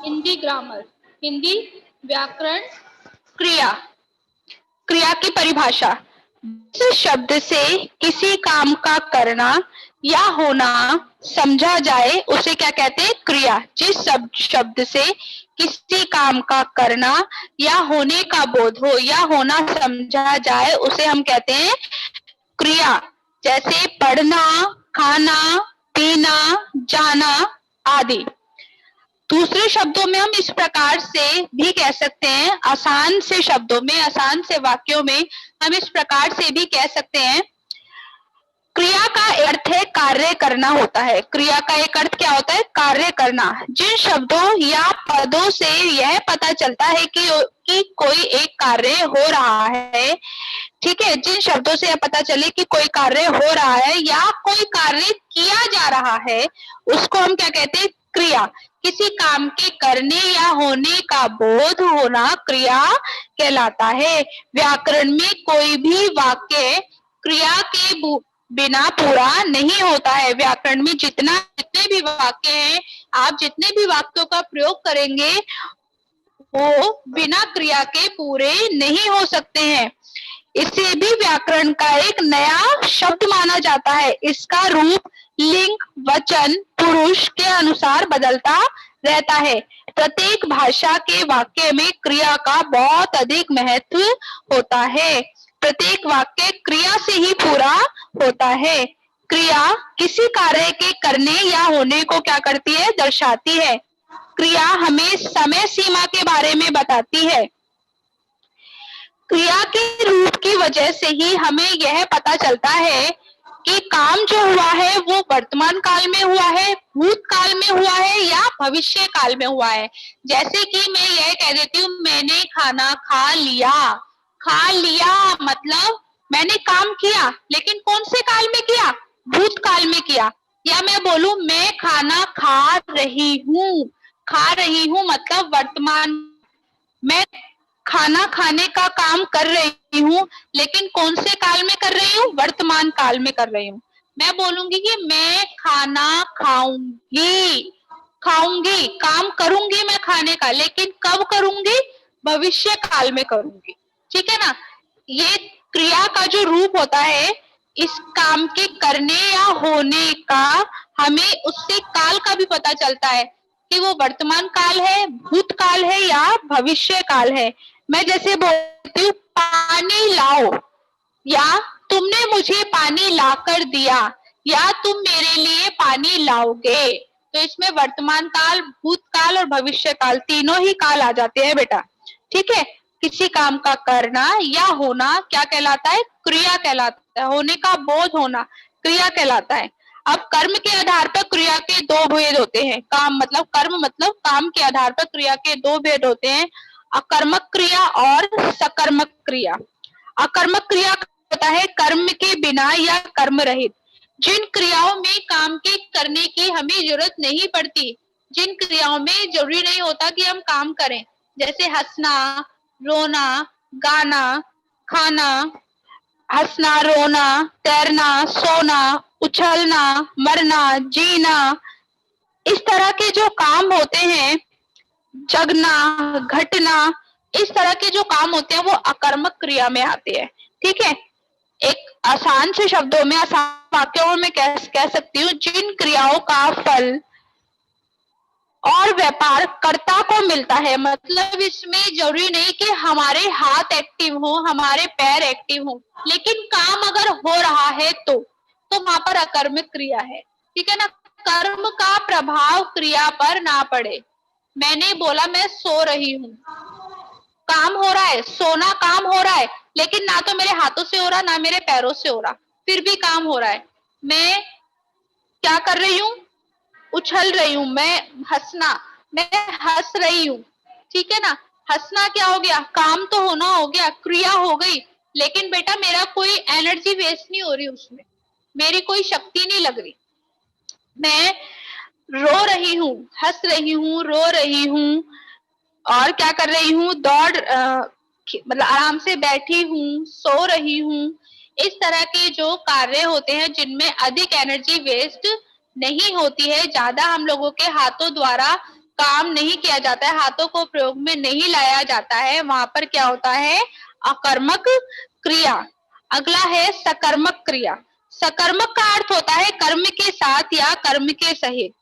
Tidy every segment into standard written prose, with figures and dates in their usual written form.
Hindi grammar, Hindi व्याकरण, क्रिया। क्रिया की परिभाषा, जिस शब्द से किसी काम का करना या होना समझा जाए उसे क्या कहते हैं? क्रिया। जिस शब्द से किसी काम का करना या होने का बोध हो या होना समझा जाए उसे हम कहते हैं क्रिया। जैसे पढ़ना, खाना, पीना, जाना आदि। दूसरे शब्दों में हम इस प्रकार से भी कह सकते हैं, आसान से शब्दों में, आसान से वाक्यों में हम इस प्रकार से भी कह सकते हैं, क्रिया का अर्थ है कार्य करना होता है। क्रिया का एक अर्थ क्या होता है? कार्य करना। जिन शब्दों या पदों से यह पता चलता है कि कोई एक कार्य हो रहा है, ठीक है, जिन शब्दों से यह पता चले कि कोई कार्य हो रहा है या कोई कार्य किया जा रहा है, उसको हम क्या कहते हैं? क्रिया। किसी काम के करने या होने का बोध होना क्रिया कहलाता है। व्याकरण में कोई भी वाक्य क्रिया के बिना पूरा नहीं होता है। व्याकरण में जितने भी वाक्य हैं, आप जितने भी वाक्यों का प्रयोग करेंगे वो बिना क्रिया के पूरे नहीं हो सकते हैं। इसे भी व्याकरण का एक नया शब्द माना जाता है। इसका रूप लिंग, वचन, पुरुष के अनुसार बदलता रहता है। प्रत्येक भाषा के वाक्य में क्रिया का बहुत अधिक महत्व होता है। प्रत्येक वाक्य क्रिया से ही पूरा होता है। क्रिया किसी कार्य के करने या होने को क्या करती है? दर्शाती है। क्रिया हमें समय सीमा के बारे में बताती है। क्रिया के रूप की वजह से ही हमें यह पता चलता है कि काम जो हुआ है वो वर्तमान काल में हुआ है, भूतकाल में हुआ है या भविष्य काल में हुआ है। जैसे कि मैं यह कह देती हूँ, मैंने खाना खा लिया। खा लिया मतलब मैंने काम किया, लेकिन कौन से काल में किया? भूतकाल में किया। या मैं बोलूं मैं खाना खा रही हूँ। खा रही हूँ मतलब वर्तमान। मैं खाना खाने का काम कर रही हूँ, लेकिन कौन से काल में कर रही हूँ? वर्तमान काल में कर रही हूँ। मैं बोलूंगी कि मैं खाना खाऊंगी। खाऊंगी, काम करूंगी मैं खाने का, लेकिन कब करूंगी? भविष्य काल में करूंगी। ठीक है ना? ये क्रिया का जो रूप होता है, इस काम के करने या होने का हमें उससे काल का भी पता चलता है कि वो वर्तमान काल है, भूतकाल है या भविष्य काल है। मैं जैसे बोलती हूँ पानी लाओ, या तुमने मुझे पानी लाकर दिया, या तुम मेरे लिए पानी लाओगे। तो इसमें वर्तमान काल, भूतकाल और भविष्य काल तीनों ही काल आ जाते हैं बेटा। ठीक है? किसी काम का करना या होना क्या कहलाता है? क्रिया कहलाता है। होने का बोध होना क्रिया कहलाता है। अब कर्म के आधार पर क्रिया के दो भेद होते हैं। कर्म मतलब काम के आधार पर क्रिया के दो भेद होते हैं, अकर्मक क्रिया और सकर्मक क्रिया। अकर्मक क्रिया होता है कर्म के बिना या कर्म रहित। जिन क्रियाओं में काम के करने की हमें जरूरत नहीं पड़ती, जिन क्रियाओं में जरूरी नहीं होता कि हम काम करें, जैसे हंसना, रोना, गाना, खाना, हंसना, रोना, तैरना, सोना, उछलना, मरना, जीना, इस तरह के जो काम होते हैं, जगना, घटना, इस तरह के जो काम होते हैं वो अकर्मक क्रिया में आते हैं। ठीक है? एक आसान से शब्दों में, आसान वाक्यों में कह सकती हूँ, जिन क्रियाओं का फल और व्यापार कर्ता को मिलता है। मतलब इसमें जरूरी नहीं कि हमारे हाथ एक्टिव हो, हमारे पैर एक्टिव हो, लेकिन काम अगर हो रहा है तो वहां पर अकर्मक क्रिया है। ठीक है ना? कर्म का प्रभाव क्रिया पर ना पड़े। मैंने बोला मैं सो रही हूँ, काम हो रहा है, सोना काम हो रहा है, लेकिन ना तो मेरे हाथों से हो रहा, ना मेरे पैरों से हो रहा, फिर भी काम हो रहा है। मैं क्या कर रही हूँ? उछल रही हूँ। मैं हंस रही हूँ। ठीक है ना? हंसना क्या हो गया? काम तो होना हो गया, क्रिया हो गई, लेकिन बेटा मेरा कोई एनर्जी वेस्ट नहीं हो रही, उसमें मेरी कोई शक्ति नहीं लग रही। मैं रो रही हूँ, हंस रही हूँ, रो रही हूँ, और क्या कर रही हूँ? मतलब आराम से बैठी हूँ, सो रही हूँ। इस तरह के जो कार्य होते हैं जिनमें अधिक एनर्जी वेस्ट नहीं होती है, ज्यादा हम लोगों के हाथों द्वारा काम नहीं किया जाता है, हाथों को प्रयोग में नहीं लाया जाता है, वहां पर क्या होता है? अकर्मक क्रिया। अगला है सकर्मक क्रिया। सकर्मक का अर्थ होता है कर्म के साथ या कर्म के सहित।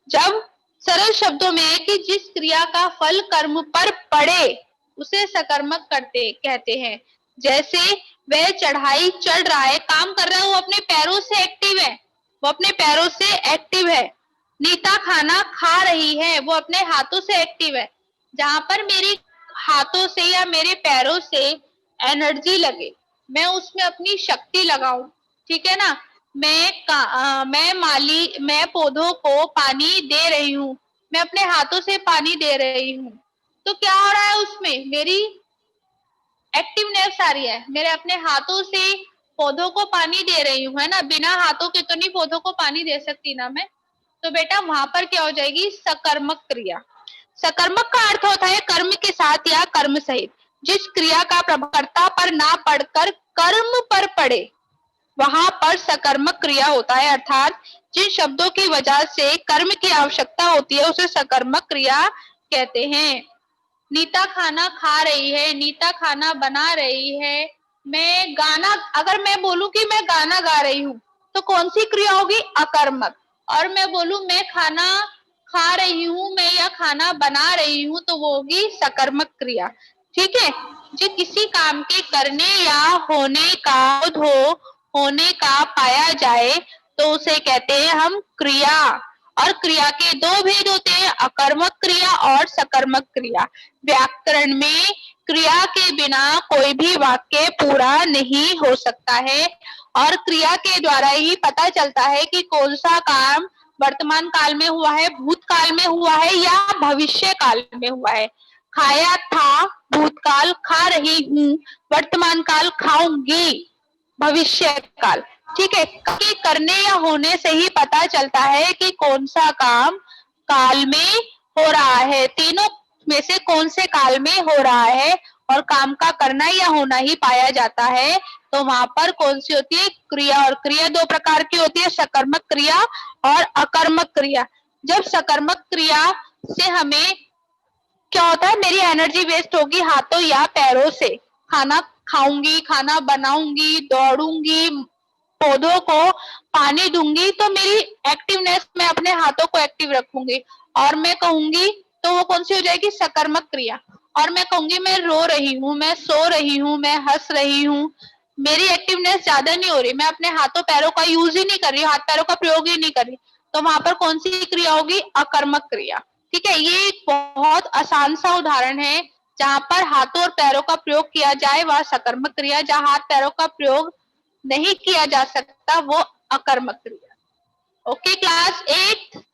जब सरल शब्दों में कि जिस क्रिया का फल कर्म पर पड़े उसे सकर्मक करते कहते हैं। जैसे वह चढ़ाई चढ़ रहा है, काम कर रहा है, वो अपने पैरों से एक्टिव है, वो अपने पैरों से एक्टिव है। नीता खाना खा रही है, वो अपने हाथों से एक्टिव है। जहां पर मेरी हाथों से या मेरे पैरों से एनर्जी लगे, मैं उसमें अपनी शक्ति लगाऊं, ठीक है ना। मैं पौधों को पानी दे रही हूँ, मैं अपने हाथों से पानी दे रही हूँ, तो क्या हो रहा है? उसमें मेरी एक्टिवनेस आ रही है, मेरे अपने हाथों से पौधों को पानी दे रही हूँ, है ना। बिना हाथों के तो नहीं पौधों को पानी दे सकती ना मैं। तो बेटा वहां पर क्या हो जाएगी? सकर्मक क्रिया। सकर्मक का अर्थ होता है कर्म के साथ या कर्म सहित। जिस क्रिया का प्रभाव कर्ता पर ना पड़कर कर्म पर पड़े वहां पर सकर्मक क्रिया होता है, अर्थात जिन शब्दों की वजह से कर्म की आवश्यकता होती है उसे सकर्मक क्रिया कहते हैं। नीता खाना खा रही है, नीता खाना बना रही है। मैं गाना, अगर मैं बोलूं कि मैं गाना गा रही हूँ तो कौन सी क्रिया होगी? अकर्मक। और मैं बोलूं मैं खाना खा रही हूँ, मैं या खाना बना रही हूँ, तो वो होगी सकर्मक क्रिया। ठीक है। जो किसी काम के करने या होने का पाया जाए तो उसे कहते हैं हम क्रिया। और क्रिया के दो भेद होते हैं, अकर्मक क्रिया और सकर्मक क्रिया। व्याकरण में क्रिया के बिना कोई भी वाक्य पूरा नहीं हो सकता है और क्रिया के द्वारा ही पता चलता है कि कौन सा काम वर्तमान काल में हुआ है, भूतकाल में हुआ है या भविष्य काल में हुआ है। खाया था, भूतकाल, खा रही हूँ वर्तमान काल, खाऊंगी भविष्य काल। ठीक है। कि करने या होने से ही पता चलता है कि कौन सा काम काल में हो रहा है, तीनों में से कौन से काल में हो रहा है और काम का करना या होना ही पाया जाता है, तो वहां पर कौन सी होती है? क्रिया। और क्रिया दो प्रकार की होती है, सकर्मक क्रिया और अकर्मक क्रिया। जब सकर्मक क्रिया से हमें क्या होता है? मेरी एनर्जी वेस्ट होगी हाथों या पैरों से, खाना खाऊंगी, खाना बनाऊंगी, दौड़ूंगी, पौधों को पानी दूंगी, तो मेरी एक्टिवनेस, मैं अपने हाथों को एक्टिव रखूंगी। और मैं कहूंगी तो वो कौन सी हो जाएगी? सकर्मक क्रिया। और मैं कहूंगी मैं रो रही हूँ, मैं सो रही हूँ, मैं हंस रही हूँ, मेरी एक्टिवनेस ज्यादा नहीं हो रही, मैं अपने हाथों पैरों का यूज ही नहीं कर रही, हाथ पैरों का प्रयोग ही नहीं कर रही, तो वहां पर कौन सी क्रिया होगी? अकर्मक क्रिया। ठीक है। ये एक बहुत आसान सा उदाहरण है, जहां पर हाथों और पैरों का प्रयोग किया जाए वह सकर्मक क्रिया, जहां हाथ पैरों का प्रयोग नहीं किया जा सकता वो अकर्मक क्रिया। Okay class 8।